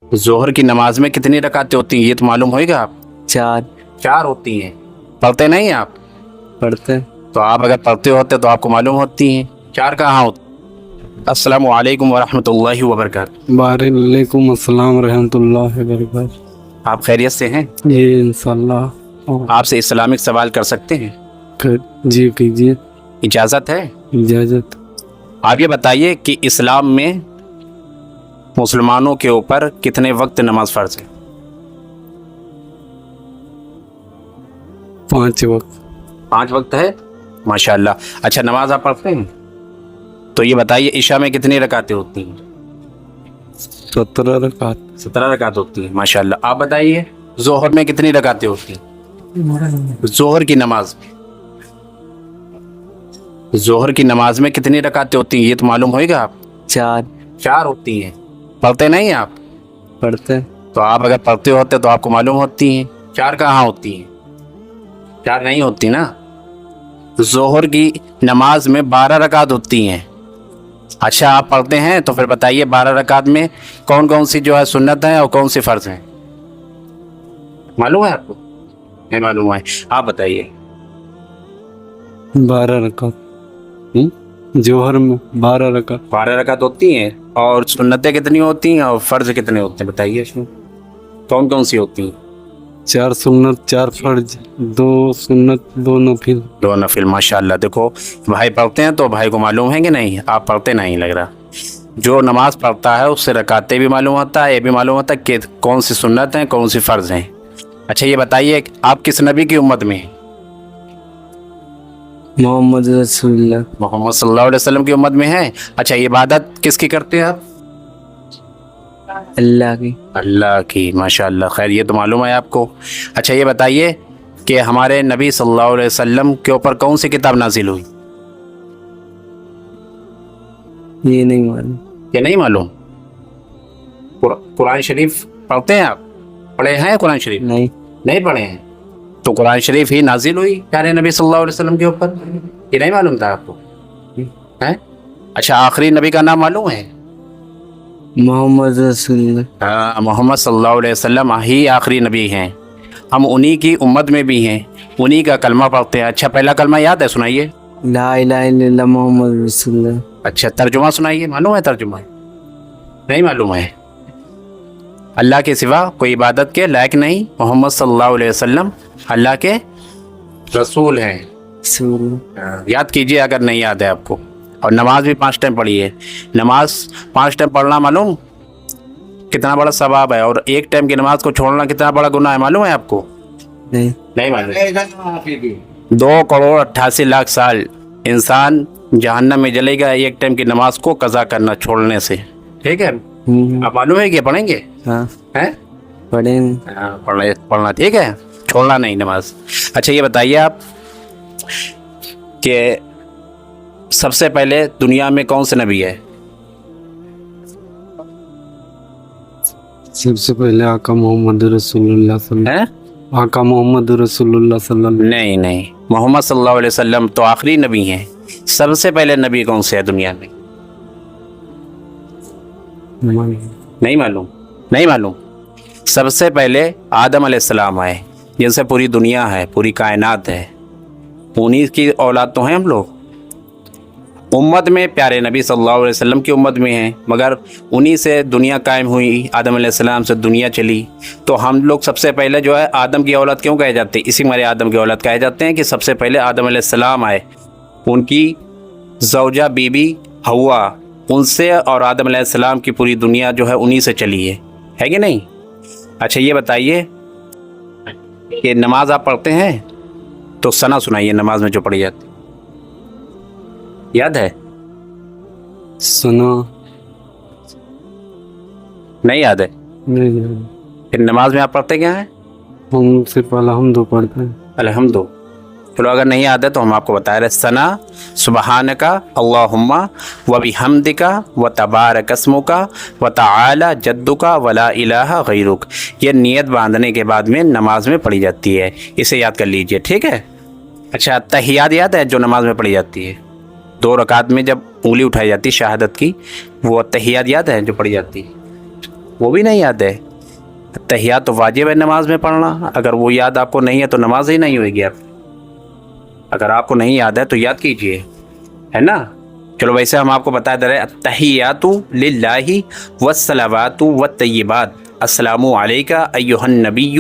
जोहर की नमाज में कितनी रकातें होती हैं ये तो मालूम होगा आप? 4 4 होती हैं। पढ़ते नहीं हैं आप? पढ़ते। तो आप अगर पढ़ते होते तो आपको मालूम होती हैं। 4 कहाँ होती? अस्सलामु अलैकुम वरहमतुल्लाहि वबरकातुहू। वालेकुम अस्सलाम रहमतुल्लाहि वबरकातुहू। आप खैरियत से हैं? जी इंशाल्लाह। आपसे इस्लामिक सवाल कर सकते हैं? जी कीजिए। इजाज़त है? इजाज़त। आप ये बताइए कि इस्लाम में मुसलमानों के ऊपर कितने वक्त नमाज फ़र्ज है? 5 वक्त। 5 वक्त है, माशाअल्लाह। अच्छा, नमाज आप पढ़ते हैं? तो ये बताइए इशा में कितनी रकातें होती हैं? 17 रकात। 17 रकात होती है, माशाअल्लाह। आप बताइए जोहर में कितनी रकातें होती हैं? जोहर की नमाज में, जोहर की नमाज में कितनी रकातें होती हैं ये तो मालूम होगा आप? 4 4 होती हैं। पढ़ते नहीं हैं आप? पढ़ते। तो आप अगर पढ़ते होते तो आपको मालूम होती हैं। 4 कहाँ होती हैं? 4 नहीं होती ना। जोहर की नमाज में 12 रकात होती हैं। अच्छा, आप पढ़ते हैं तो फिर बताइए 12 रकात में कौन कौन सी जो है सुन्नत है और कौन सी फ़र्ज है? मालूम है आपको? नहीं मालूम है, आप बताइए। 12 रकात। जोहर में 12 रकात। 12 रकात होती हैं। और सुन्नतें कितनी होती हैं और फ़र्ज कितने होते हैं बताइए इसमें कौन कौन सी होती हैं? 4 सुन्नत 4 फर्ज, 2 सुन्नत 2 नफिल। 2 नफिल, माशाअल्लाह। देखो भाई पढ़ते हैं तो भाई को मालूम है कि नहीं? आप पढ़ते नहीं लग रहा। जो नमाज पढ़ता है उससे रकातें भी मालूम होता है, ये भी मालूम होता है कि कौन सी सुन्नत हैं कौन सी फ़र्ज हैं। अच्छा, ये बताइए आप किस नबी की उम्मत में हैं? मोहम्मद रसूलुल्लाह। मोहम्मद सल्लल्लाहु अलैहि वसल्लम की उम्मत में हैं। अच्छा, ये इबादत किसकी करते हैं आप? अल्लाह की। अल्लाह की, माशाअल्लाह। खैर, ये तो मालूम है आपको। अच्छा, ये बताइए कि हमारे नबी सल्लल्लाहु अलैहि वसल्लम के ऊपर कौन सी किताब नाजिल हुई? ये नहीं मालूम। ये नहीं मालूम? कुरान शरीफ पढ़ते हैं आप? पढ़े हैं कुरान शरीफ? नहीं। नहीं पढ़े हैं। तो कुरान शरीफ ही नाजिल हुई प्यारे नबी सल्लल्लाहु अलैहि वसल्लम के ऊपर। ये नहीं मालूम था आपको? हैं? अच्छा, आखिरी नबी का नाम मालूम है? मोहम्मद रसूलुल्लाह। हाँ, मोहम्मद सल्लल्लाहु अलैहि वसल्लम ही आखिरी नबी हैं। हम उन्हीं की उम्मत में भी हैं, उन्हीं का कलमा पढ़ते हैं। अच्छा, पहला कलमा याद है? सुनाइए। ला इलाहा इल्लल्लाह मोहम्मद रसूलुल्लाह। अच्छा, तर्जुमा सुनाइए। मालूम है तर्जुमा? नहीं मालूम है। अल्लाह के सिवा कोई इबादत के लायक नहीं, मोहम्मद सल्लल्लाहु अलैहि वसल्लम अल्लाह के रसूल हैं। याद कीजिए अगर नहीं याद है आपको। और नमाज भी 5 टाइम पढ़िए। नमाज 5 टाइम पढ़ना मालूम कितना बड़ा सवाब है, और 1 टाइम की नमाज को छोड़ना कितना बड़ा गुनाह है, मालूम है आपको? नहीं। नहीं मालूम। 2,88,00,000 साल इंसान जहन्नम में जलेगा 1 टाइम की नमाज को कज़ा करना छोड़ने से। ठीक है, आप मालूम है कि पढ़ेंगे? हाँ हैं? पढ़ेंगे। पढ़ना ठीक है, छोड़ना नहीं नमाज। अच्छा, ये बताइए आप कि सबसे पहले दुनिया में कौन से नबी है? सबसे पहले आका मोहम्मद रसूलुल्लाह हैं? आका मोहम्मद रसूलुल्लाह सल्लल्लाहु। नहीं नहीं, मोहम्मद सल्लल्लाहु अलैहि वसल्लम तो आखिरी नबी हैं। सबसे पहले नबी कौन से है दुनिया में? नहीं मालूम? नहीं मालूम। सबसे पहले आदम अलैहिस्सलाम आए, जिनसे पूरी दुनिया है, पूरी कायनात है। उन्हीं की औलाद तो हैं हम लोग। उम्मत में प्यारे नबी सल्लल्लाहु अलैहि वसल्लम की उम्मत में हैं, मगर उन्हीं से दुनिया कायम हुई, आदम अलैहिस्सलाम से दुनिया चली। तो हम लोग सबसे पहले जो है आदम की औलाद क्यों कहे जाते हैं? इसी मारे आदम की औलाद कहे जाते हैं कि सबसे पहले आदम अलैहिस्सलाम आए, उनकी ज़ौजा बीबी हव्वा, उनसे और आदम अलैहिस्सलाम की पूरी दुनिया जो है उन्हीं से चली है कि नहीं? अच्छा, ये बताइए कि नमाज आप पढ़ते हैं तो सना सुनाइए नमाज में जो पढ़ी जाती, याद है? सना नहीं याद है? नहीं। फिर नमाज में आप पढ़ते क्या हैं? हम सिर्फ अलहम्दु पढ़ते हैं। अलहम्दु। चलो, अगर नहीं याद है तो हम आपको बता रहे। सना सुबहानका अल्लाहुम्मा व बिहम्दिका व तबारक अस्मुका व तआला जद्दुका व ला इलाहा गैरुक। ये नियत बांधने के बाद में नमाज में पढ़ी जाती है, इसे याद कर लीजिए, ठीक है? अच्छा, तहियात याद है जो नमाज में पढ़ी जाती है? 2 रकात में जब उंगली उठाई जाती है शहादत की, वो तहियात याद है जो पढ़ी जाती है? وہ بھی نہیں یاد ہے. تحیات تو واجب ہے نماز میں پڑھنا. اگر وہ یاد آپ کو نہیں ہے تو نماز ہی نہیں ہوئے گی آپ. اگر آپ کو نہیں یاد ہے تو یاد کیجئے, ہے نا. چلو ویسے ہم آپ کو بتا دے رہے ہیں التحیات للہ والصلوات والطیبات السلام علیکہ ایہا النبی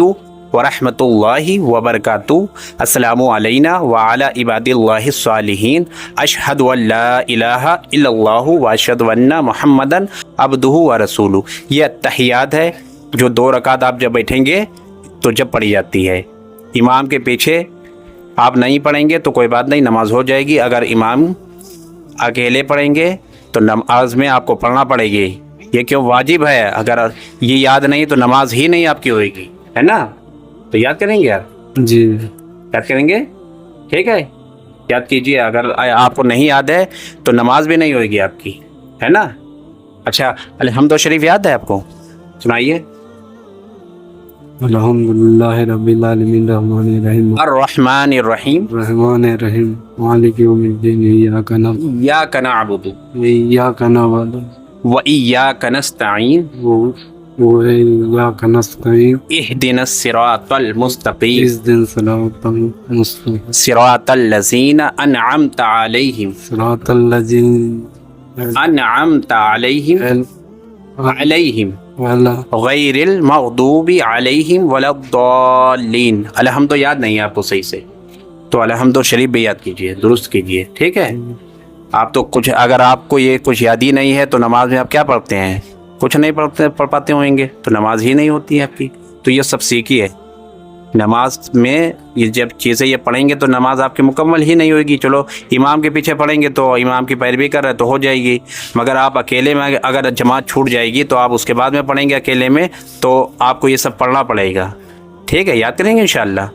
ورحمۃ اللہ وبرکاتہ السلام علینا وعلی عباد اللہ الصالحین اشہد ان لا الہ الا اللہ واشہد ان محمدا عبدہ ورسولہ. یہ التحیات ہے جو 2 رکعت آپ جب بیٹھیں گے تو جب پڑھی جاتی ہے. امام کے پیچھے آپ نہیں پڑھیں گے تو کوئی بات نہیں, نماز ہو جائے گی. اگر امام اکیلے پڑھیں گے تو نماز میں آپ کو پڑھنا پڑے گی. یہ کیوں واجب ہے. اگر یہ یاد نہیں تو نماز ہی نہیں آپ کی ہوئے گی, ہے نا. تو یاد کریں گے یار, جی یاد کریں گے, ٹھیک ہے. یاد کیجئے. اگر آپ کو نہیں یاد ہے تو نماز بھی نہیں ہوئے گی آپ کی, ہے نا. اچھا الحمد شریف یاد ہے آپ کو؟ سنائیے. الحمدللہ رب العالمین الرحمن الرحیم الرحمن الرحیم الرحمن الرحیم مالک یوم الدین ایاک نعبد ایاک نعبد ایاک نعبد وایاک نستعین وإیاک نستعین اہدنا الصراط المستقیم اهدنا الصراط المستقیم صراط الذین انعمت علیہم صراط الذین انعمت علیہم علیہم غیر المغضوب علیہم ولا الضالین. الحمد یاد نہیں ہے آپ کو صحیح سے تو الحمد شریف بھی یاد کیجئے, درست کیجئے, ٹھیک ہے. آپ تو کچھ, اگر آپ کو یہ کچھ یاد ہی نہیں ہے تو نماز میں آپ کیا پڑھتے ہیں؟ کچھ نہیں پڑھ پاتے ہوئیں گے تو نماز ہی نہیں ہوتی ہے آپ کی. تو یہ سب سیکھیے. نماز میں یہ جب چیزیں یہ پڑھیں گے تو نماز آپ کی مکمل ہی نہیں ہوئے گی. چلو امام کے پیچھے پڑھیں گے تو امام کی پیروی کر رہے تو ہو جائے گی, مگر آپ اکیلے میں اگر جماعت چھوٹ جائے گی تو آپ اس کے بعد میں پڑھیں گے اکیلے میں, تو آپ کو یہ سب پڑھنا پڑے گا. ٹھیک ہے, یاد کریں گے انشاءاللہ.